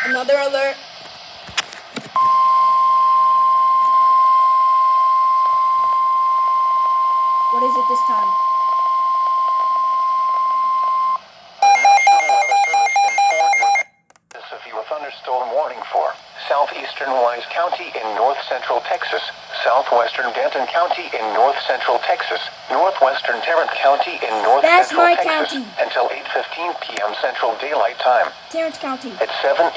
Another alert. What is it this time? National Weather Service in Fort Worth is a thunderstorm warning for Southeastern Wise County in north central Texas, Southwestern Denton County in north central Texas, Northwestern Tarrant County in north That's central my Texas county. until 8:15 p.m. Central Daylight Time. Tarrant County. At 7:11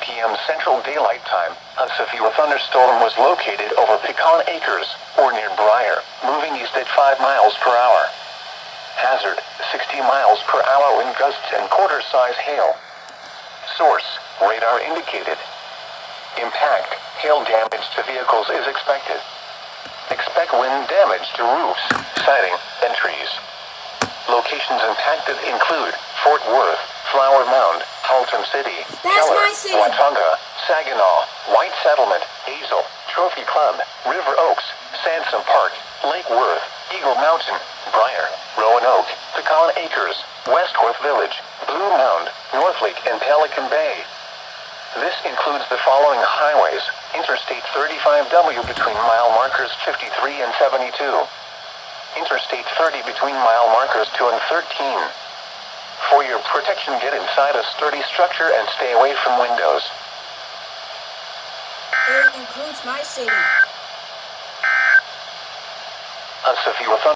p.m. Central Daylight Time, a severe thunderstorm was located over Pecan Acres, or near Briar, moving east at 5 miles per hour. Hazard, 60 miles per hour wind gusts and quarter-size hail. Source, radar indicated. Impact, hail damage to vehicles is expected. Expect wind damage to roofs, siding, and trees. Locations impacted include Fort Worth, Flower Mound, Haltom City, Keller, my city. Watauga, Saginaw, White Settlement, Azle, Trophy Club, River Oaks, Sansom Park, Lake Worth, Eagle Mountain, Briar, Roanoke, Pecan Acres, Westworth Village, Blue Mound, Northlake and Pelican Bay. This includes the following highways: Interstate 35W between mile markers 53 and 72. Interstate 30 between mile markers 2 and 13. For your protection, get inside a sturdy structure and stay away from windows. It includes my city. A severe